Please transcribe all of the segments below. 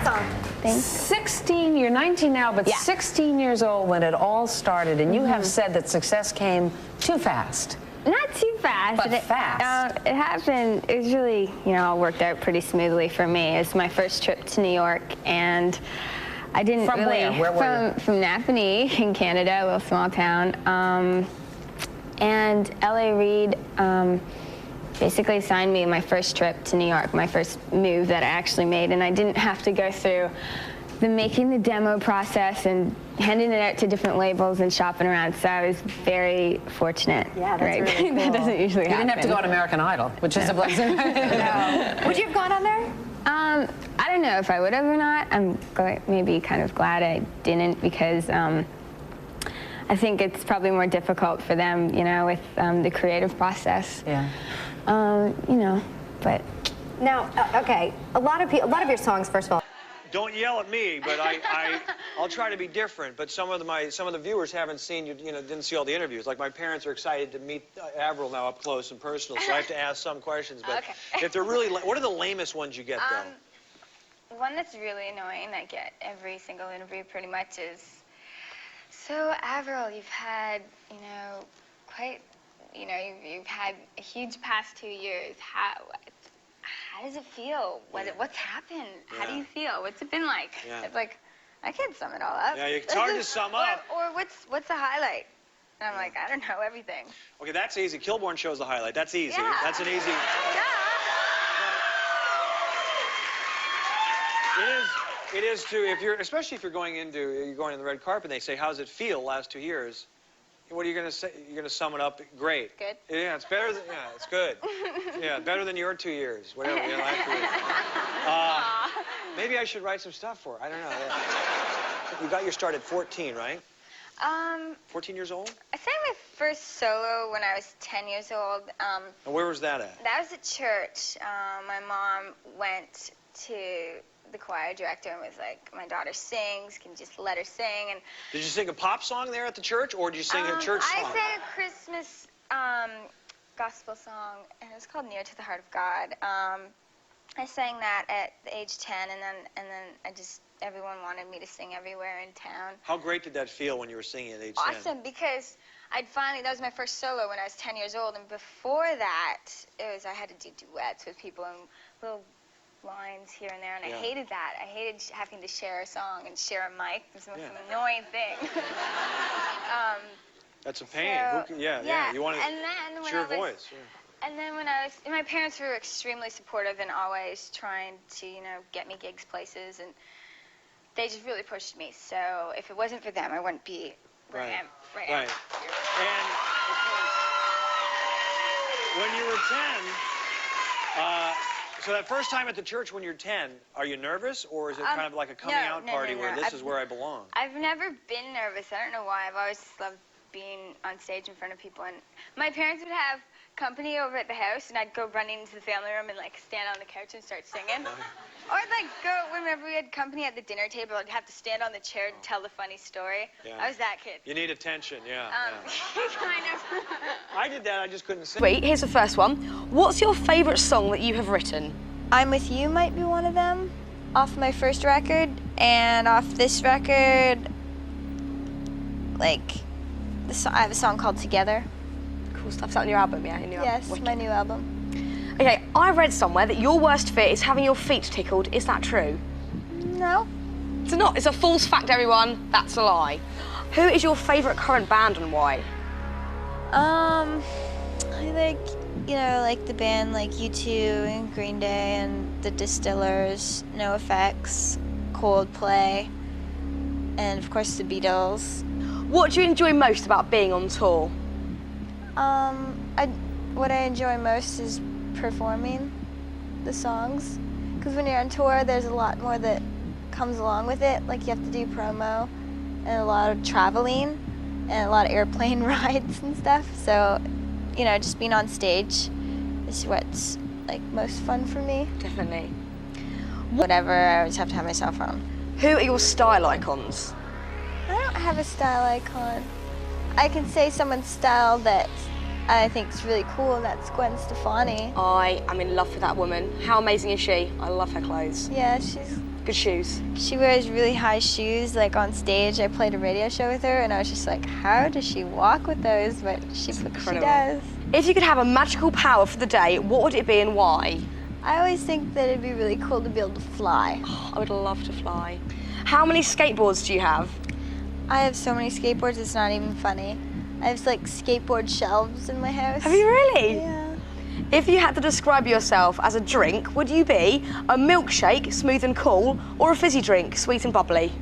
that song. Thanks. 16, you're 19 now, but 16 years old when it all started, and you have said that success came too fast. Not too fast. But fast. It happened, it was really, you know, all worked out pretty smoothly for me. It was my first trip to New York, and I didn't From really... where were you? From Napanee in Canada, a little small town. And L.A. Reid basically signed me my first trip to New York, my first move that I actually made, and I didn't have to go through the making the demo process and handing it out to different labels and shopping around, so I was very fortunate. Yeah, that's really cool. That doesn't usually happen. You didn't have to go on American Idol, which is a blessing. No. Would you have gone on there? I don't know if I would have or not. I'm maybe kind of glad I didn't, because I think it's probably more difficult for them, you know, with the creative process. Yeah. You know, but... Now, okay, a lot of your songs, first of all. Don't yell at me, but I'll try to be different. But some of the viewers haven't seen didn't see all the interviews. Like my parents are excited to meet Avril now up close and personal, so I have to ask some questions. But okay. If they're really, what are the lamest ones you get though? One that's really annoying I get every single interview pretty much is, so Avril, you've had, you know, you've had a huge past 2 years. How does it feel? What's happened? How do you feel? What's it been like? Yeah. It's like, I can't sum it all up. Yeah, it's hard to sum up. Or what's the highlight? And I'm like, I don't know, everything. Okay, that's easy. Kilborn shows the highlight. That's easy. Yeah. That's an easy. Yeah. It is too. Especially if you're going on the red carpet, and they say, "How's it feel?" Last 2 years. What are you going to say? You're going to sum it up. Great. Good. Yeah, it's better than. Yeah, it's good. Yeah, better than your 2 years. Whatever. You know, last year. Maybe I should write some stuff for her. I don't know. Yeah. You got your start at 14, right? 14 years old? I sang my first solo when I was 10 years old. And where was that at? That was at church. My mom went to the choir director and was like, my daughter sings, can you just let her sing? And did you sing a pop song there at the church, or did you sing a church song? I sang a Christmas gospel song, and it was called Near to the Heart of God. I sang that at age 10, and then everyone wanted me to sing everywhere in town. How great did that feel when you were singing at age 10? Awesome, because that was my first solo when I was 10 years old, and before that, I had to do duets with people and little lines here and there, and I hated that. I hated having to share a song and share a mic. It was the most annoying thing. That's a pain. So, yeah. You want to. And then it's your voice. Yeah. And then my parents were extremely supportive and always trying to, you know, get me gigs places, and they just really pushed me. So if it wasn't for them, I wouldn't be where I am right now. And of course, when you were 10. So that first time at the church when you're 10, are you nervous, or is it kind of like a coming out party where this is where I belong? I've never been nervous. I don't know why. I've always loved being on stage in front of people. And my parents would have company over at the house, and I'd go running into the family room and like stand on the couch and start singing. Or I'd like go, whenever we had company at the dinner table, I'd have to stand on the chair to tell the funny story. Yeah. I was that kid. You need attention, yeah. Kind of. I did that, I just couldn't sing. Wait, here's the first one. What's your favourite song that you have written? I'm With You might be one of them, off my first record, and off this record, like, I have a song called Together. Cool stuff. Is that on your album, yeah? Yes, my new album. Okay, I read somewhere that your worst fear is having your feet tickled. Is that true? No. It's not. It's a false fact, everyone. That's a lie. Who is your favourite current band and why? I like, you know, like the band like U2 and Green Day and the Distillers, No Effects, Coldplay, and of course the Beatles. What do you enjoy most about being on tour? What I enjoy most is performing the songs, because when you're on tour there's a lot more that comes along with it. Like you have to do promo and a lot of traveling and a lot of airplane rides and stuff, so you know, just being on stage is what's like most fun for me. Definitely. Whatever, I always have to have my cell phone. Who are your style icons? I don't have a style icon. I can say someone's style that I think is really cool, and that's Gwen Stefani. I am in love with that woman. How amazing is she? I love her clothes. Yeah, she's Good shoes. She wears really high shoes, like on stage. I played a radio show with her, and I was just like, how does she walk with those? But she does. If you could have a magical power for the day, what would it be and why? I always think that it'd be really cool to be able to fly. I would love to fly. How many skateboards do you have? I have so many skateboards, it's not even funny. I have like skateboard shelves in my house. Have you really? Yeah. If you had to describe yourself as a drink, would you be a milkshake, smooth and cool, or a fizzy drink, sweet and bubbly?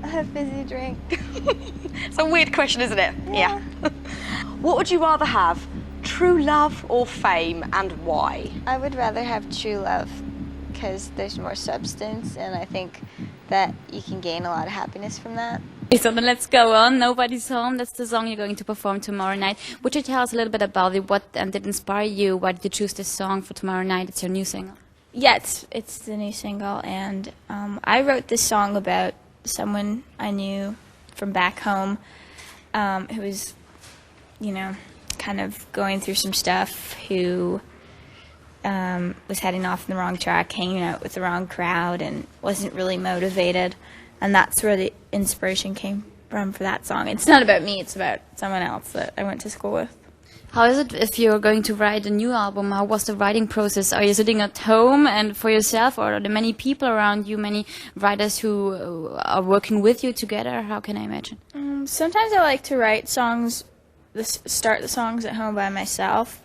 A fizzy drink. It's a weird question, isn't it? Yeah. What would you rather have, true love or fame, and why? I would rather have true love because there's more substance, and I think that you can gain a lot of happiness from that. So then let's go on. Nobody's Home. That's the song you're going to perform tomorrow night. Would you tell us a little bit about it? What did inspire you? Why did you choose this song for tomorrow night? It's your new single. Yeah, it's the new single, and I wrote this song about someone I knew from back home who was, you know, kind of going through some stuff, who was heading off in the wrong track, hanging out with the wrong crowd, and wasn't really motivated. And that's where the inspiration came from for that song. It's not about me, it's about someone else that I went to school with. How is it if you're going to write a new album? How was the writing process? Are you sitting at home and for yourself, or are there many people around you, many writers who are working with you together? How can I imagine? Sometimes I like to write songs, start the songs at home by myself,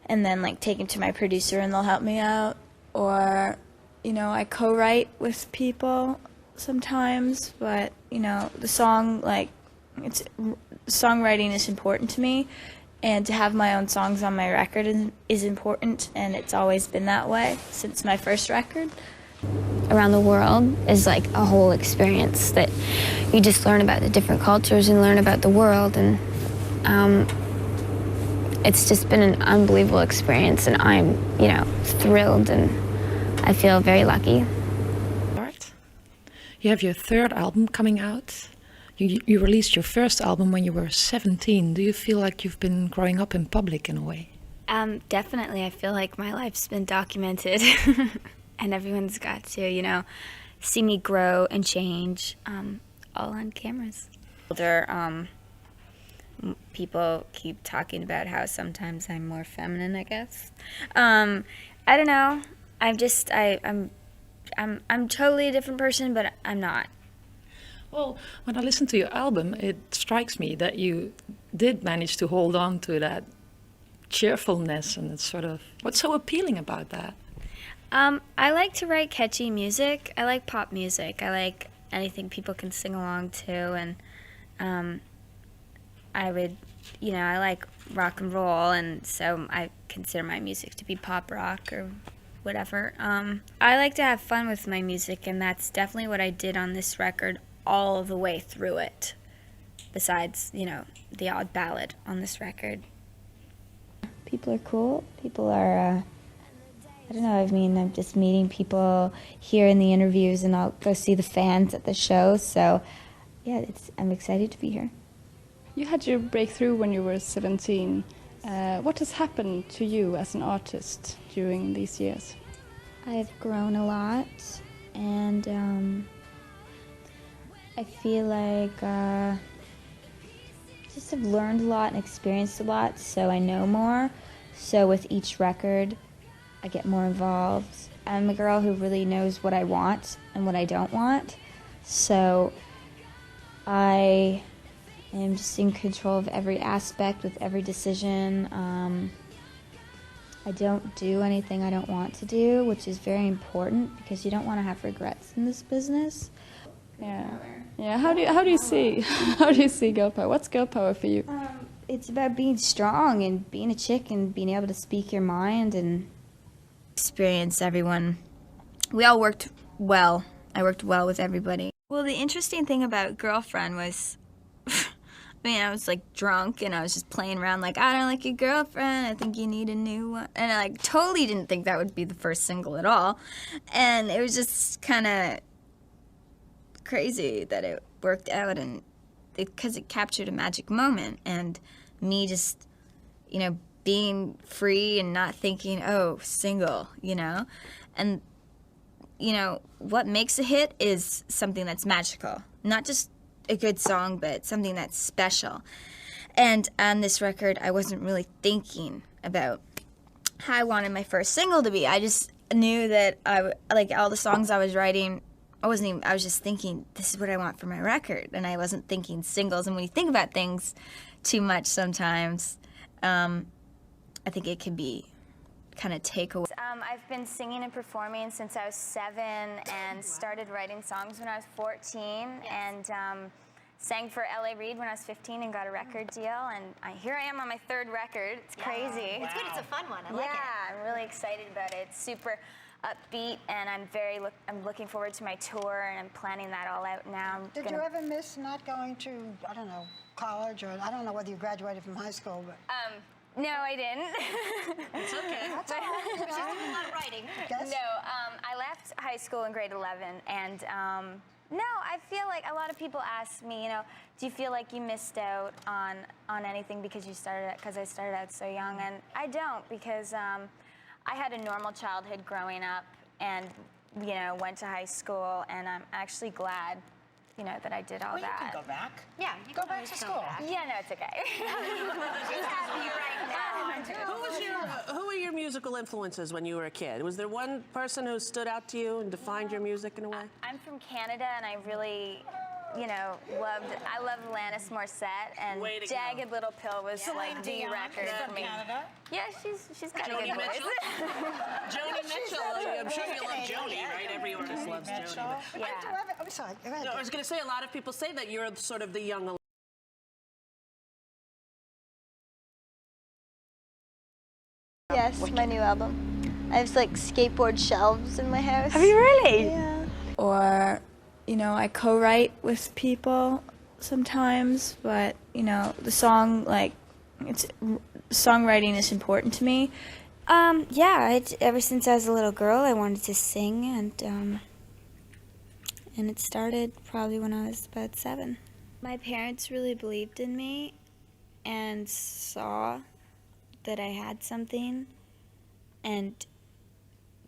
and then like take them to my producer and they'll help me out. Or, you know, I co-write with people sometimes, but you know, the song, like, songwriting is important to me, and to have my own songs on my record is important, and it's always been that way since my first record. Around the world is like a whole experience that you just learn about the different cultures and learn about the world, and it's just been an unbelievable experience, and I'm, you know, thrilled, and I feel very lucky. You have your third album coming out. You released your first album when you were 17. Do you feel like you've been growing up in public in a way? Definitely. I feel like my life's been documented and everyone's got to, you know, see me grow and change, all on cameras. People keep talking about how sometimes I'm more feminine, I guess. I don't know. I'm totally a different person, but I'm not. Well, when I listen to your album, it strikes me that you did manage to hold on to that cheerfulness, and it's sort of, what's so appealing about that? I like to write catchy music. I like pop music. I like anything people can sing along to, and I like rock and roll, and so I consider my music to be pop rock or whatever. I like to have fun with my music, and that's definitely what I did on this record all the way through it, besides, you know, the odd ballad on this record. People are cool. People are, I don't know, I mean, I'm just meeting people here in the interviews, and I'll go see the fans at the show, so yeah, I'm excited to be here. You had your breakthrough when you were 17. What has happened to you as an artist during these years? I've grown a lot, and I feel like just have learned a lot and experienced a lot, so I know more. So with each record, I get more involved. I'm a girl who really knows what I want and what I don't want, so I am just in control of every aspect with every decision. I don't do anything I don't want to do, which is very important because you don't want to have regrets in this business. Yeah. How do you see girl power? What's girl power for you? It's about being strong and being a chick and being able to speak your mind and experience everyone. We all worked well. I worked well with everybody. Well, the interesting thing about Girlfriend was, I was like drunk and I was just playing around like, I don't like your girlfriend, I think you need a new one. And I like totally didn't think that would be the first single at all. And it was just kind of crazy that it worked out, and because it captured a magic moment, and me just, you know, being free and not thinking, oh, single, you know. And you know, what makes a hit is something that's magical. Not just a good song, but something that's special. And on this record, I wasn't really thinking about how I wanted my first single to be. I just knew that like all the songs I was writing, I was just thinking, this is what I want for my record. And I wasn't thinking singles. And when you think about things too much sometimes, I think it can be kind of take away. I've been singing and performing since I was 7 and started writing songs when I was 14 and sang for L.A. Reid when I was 15 and got a record deal. And here I am on my 3rd record. It's crazy. It's good. It's a fun one. I like it. Yeah, I'm really excited about it. It's super upbeat, and I'm looking forward to my tour, and I'm planning that all out now. Did you ever miss not going to, I don't know, college, or I don't know whether you graduated from high school, but... No, I didn't. It's okay. That's all right. She's doing a lot of writing. No, I left high school in grade 11, and no, I feel like a lot of people ask me, you know, do you feel like you missed out on anything because I started out so young? And I don't, because I had a normal childhood growing up, and you know, went to high school, and I'm actually glad, you know, that I did all that. You can go back. Yeah, you go back to school. Yeah, no, it's okay. She's happy right now. Who were your musical influences when you were a kid? Was there one person who stood out to you and defined your music in a way? I'm from Canada, and I really, you know, I love Alanis Morissette, and Jagged Little Pill was like the record for me. Canada? Yeah, she's got a good voice. Joni Mitchell. I'm sure you love Joni, right? Every artist loves Joni. Yeah. I'm sorry. Go ahead. No, I was going to say, a lot of people say that you're sort of the young. Yes, my new album. I have like skateboard shelves in my house. Have you really? Yeah. Or, you know, I co-write with people sometimes, but, you know, the song, like, songwriting is important to me. Yeah, ever since I was a little girl, I wanted to sing, and it started probably when I was about 7. My parents really believed in me and saw that I had something and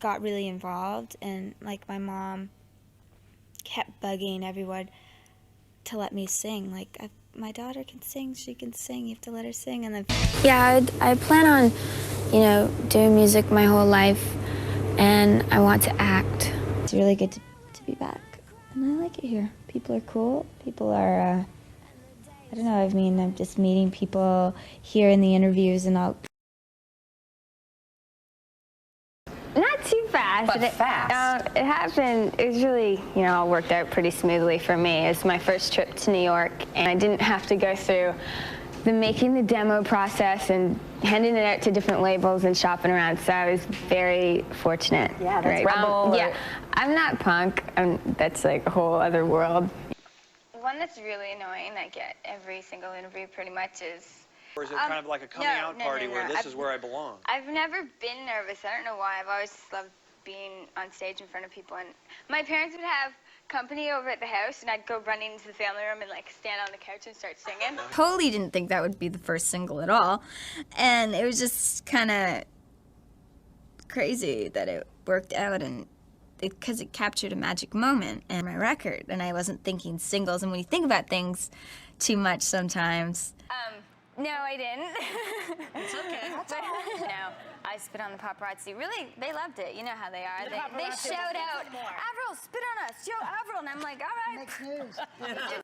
got really involved, and like my mom kept bugging everyone to let me sing. Like, my daughter can sing, she can sing, you have to let her sing. And then Yeah, I plan on, you know, doing music my whole life, and I want to act. it's really good to be back, and I like it here. People are cool, people are, I don't know, I mean, I'm just meeting people here in the interviews and all. Not too fast. But fast. It happened, it was really, you know, all worked out pretty smoothly for me. It's my first trip to New York, and I didn't have to go through the making the demo process and handing it out to different labels and shopping around, so I was very fortunate. Yeah, that's rebel. Yeah, I'm not punk. That's like a whole other world. One that's really annoying I get every single interview pretty much is... Or is it kind of like a coming out party where this is where I belong? I've never been nervous. I don't know why. I've always loved being on stage in front of people. And my parents would have company over at the house, and I'd go running into the family room and like stand on the couch and start singing. Totally didn't think that would be the first single at all. And it was just kind of crazy that it worked out, and because it captured a magic moment in my record, and I wasn't thinking singles. And when you think about things too much sometimes... No, I didn't. It's okay. That's all right. No, I spit on the paparazzi. Really, they loved it. You know how they are. They shout out, Avril, spit on us. Yo, Avril. And I'm like, all right. Makes news. Just